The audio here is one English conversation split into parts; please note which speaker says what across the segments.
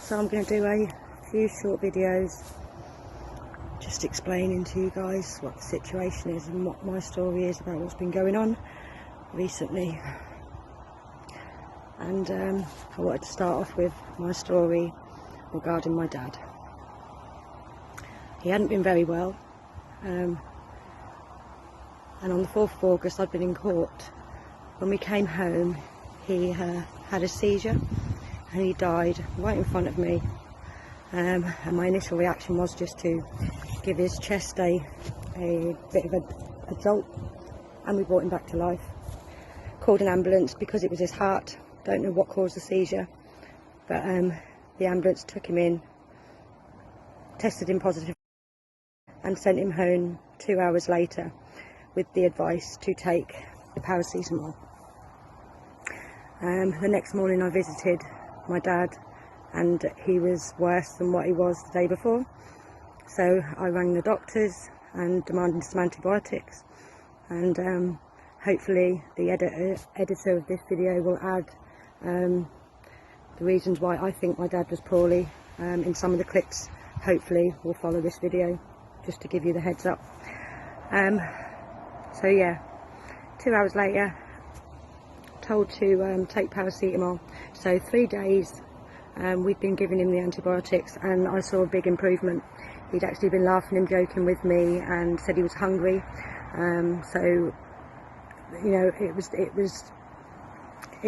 Speaker 1: So I'm going to do a few short videos just explaining to you guys what the situation is and what my story is about what's been going on recently. And I wanted to start off with my story regarding my dad. He hadn't been very well, and on the 4th of August I'd been in court. When we came home he had a seizure and he died right in front of me, and my initial reaction was just to give his chest a bit of a jolt, and we brought him back to life. Called an ambulance because it was his heart. Don't know what caused the seizure, but the ambulance took him in, tested him positive, and sent him home 2 hours later with the advice to take the paracetamol. The next morning I visited my dad, and he was worse than what he was the day before. So I rang the doctors and demanded some antibiotics, and hopefully the editor of this video will add the reasons why I think my dad was poorly in some of the clips. Hopefully will follow this video, just to give you the heads up. So yeah, 2 hours later, told to take paracetamol. So 3 days we'd been giving him the antibiotics, and I saw a big improvement. He'd actually been laughing and joking with me and said he was hungry. So you know, it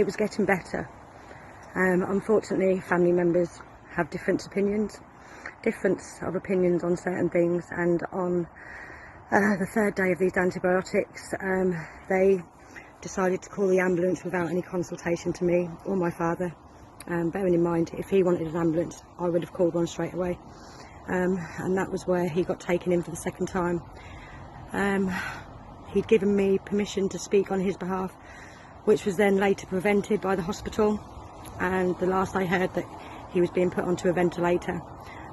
Speaker 1: was getting better. Unfortunately, family members have difference of opinions on certain things, and on the 3rd day of these antibiotics they decided to call the ambulance without any consultation to me or my father. Bearing in mind, if he wanted an ambulance I would have called one straight away, and that was where he got taken in for the 2nd time. He'd given me permission to speak on his behalf, which was then later prevented by the hospital, and the last I heard that he was being put onto a ventilator.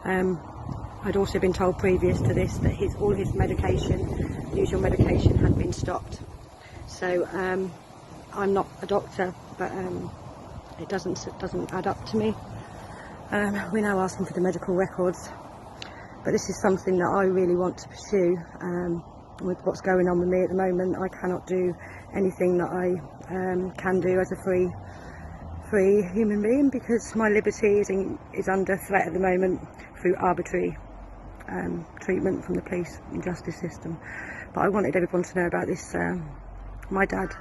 Speaker 1: I'd also been told previous to this that all his medication, usual medication, had been stopped. So I'm not a doctor, but it doesn't add up to me. We're now asking for the medical records, but this is something that I really want to pursue. With what's going on with me at the moment, I cannot do anything that I can do as a free human being, because my liberty is under threat at the moment through arbitrary treatment from the police and justice system. But I wanted everyone to know about this. My dad,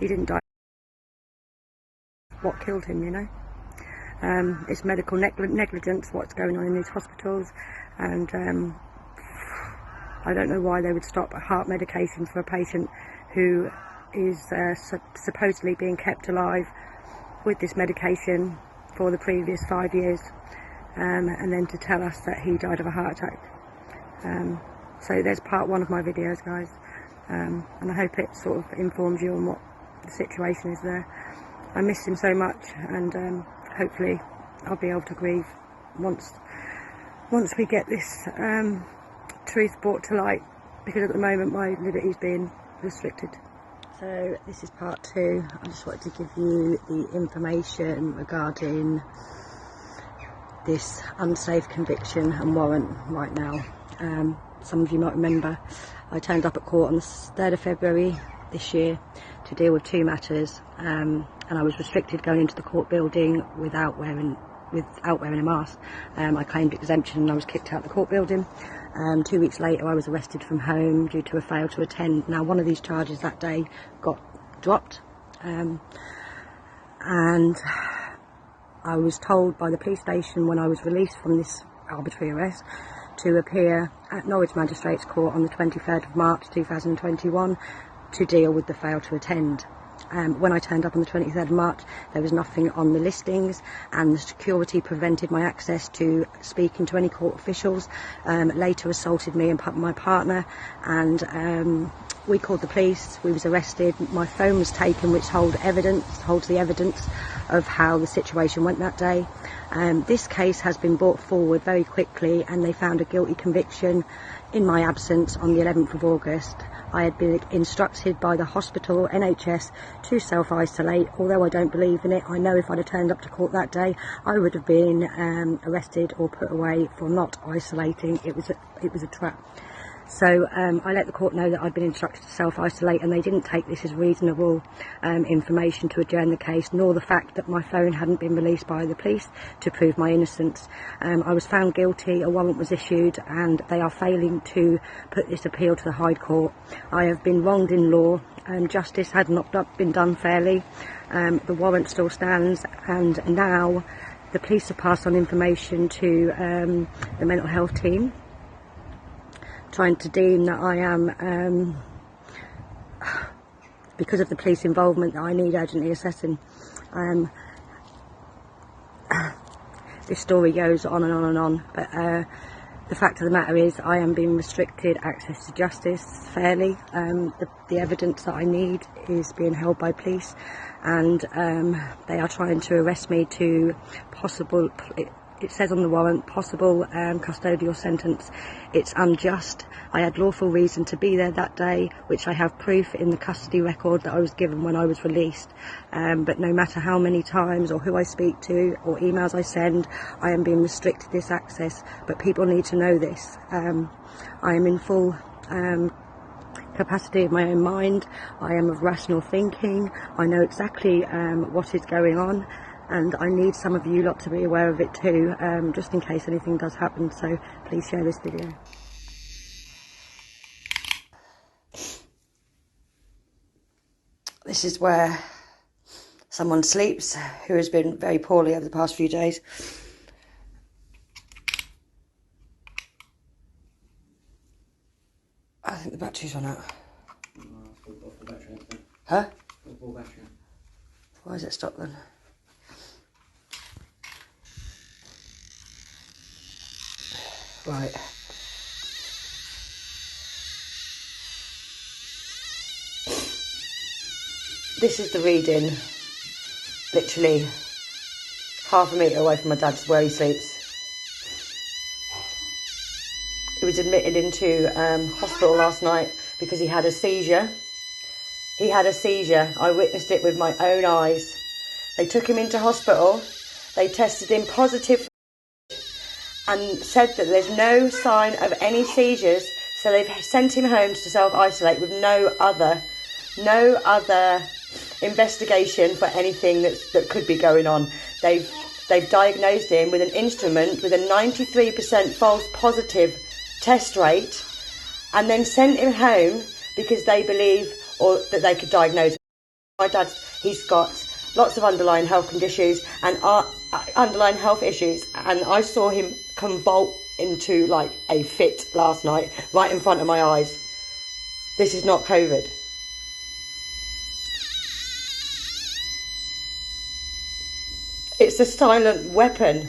Speaker 1: he didn't die. What killed him, you know? It's medical negligence, what's going on in these hospitals, and I don't know why they would stop a heart medication for a patient who is supposedly being kept alive with this medication for the previous 5 years, and then to tell us that he died of a heart attack. So there's part 1 of my videos, guys, and I hope it sort of informs you on what the situation is there. I miss him so much, and hopefully I'll be able to grieve once we get this truth brought to light, because at the moment my liberty is being restricted. So this is part 2. I just wanted to give you the information regarding this unsafe conviction and warrant right now. Some of you might remember I turned up at court on the 3rd of February this year to deal with 2 matters, and I was restricted going into the court building without wearing a mask. I claimed exemption and I was kicked out of the court building. 2 weeks later I was arrested from home due to a fail to attend. Now, one of these charges that day got dropped, and I was told by the police station when I was released from this arbitrary arrest to appear at Norwich Magistrates Court on the 23rd of March 2021 to deal with the fail to attend. When I turned up on the 23rd of March, there was nothing on the listings, and the security prevented my access to speaking to any court officials. Later assaulted me and my partner, and we called the police. We was arrested. My phone was taken, which holds the evidence of how the situation went that day. This case has been brought forward very quickly, and they found a guilty conviction in my absence on the 11th of August. I had been instructed by the hospital, NHS, to self-isolate. Although I don't believe in it, I know if I'd have turned up to court that day, I would have been arrested or put away for not isolating. It was a trap. So I let the court know that I'd been instructed to self-isolate, and they didn't take this as reasonable information to adjourn the case, nor the fact that my phone hadn't been released by the police to prove my innocence. I was found guilty, a warrant was issued, and they are failing to put this appeal to the High Court. I have been wronged in law, justice had not been done fairly, the warrant still stands, and now the police have passed on information to the mental health team, trying to deem that I am, because of the police involvement, that I need urgently assessing. This story goes on and on and on, but the fact of the matter is I am being restricted access to justice fairly. The evidence that I need is being held by police, and they are trying to arrest me to possible, it says on the warrant, possible custodial sentence. It's unjust. I had lawful reason to be there that day, which I have proof in the custody record that I was given when I was released. But no matter how many times or who I speak to or emails I send, I am being restricted this access. But people need to know this. I am in full capacity of my own mind. I am of rational thinking. I know exactly what is going on. And I need some of you lot to be aware of it too, just in case anything does happen, so please share this video. This is where someone sleeps who has been very poorly over the past few days. I think the battery's run out. Huh? Why has it stopped then? Right. This is the reading, literally half a metre away from my dad's where he sleeps. He was admitted into hospital last night because he had a seizure. He had a seizure. I witnessed it with my own eyes. They took him into hospital. They tested him positive and said that there's no sign of any seizures, so they've sent him home to self-isolate with no other investigation for anything that could be going on. They've diagnosed him with an instrument with a 93% false positive test rate, and then sent him home because they believe or that they could diagnose him. My dad, he's got lots of underlying health conditions and underlying health issues, and I saw him convulse into like a fit last night right in front of my eyes. This is not COVID. It's a silent weapon.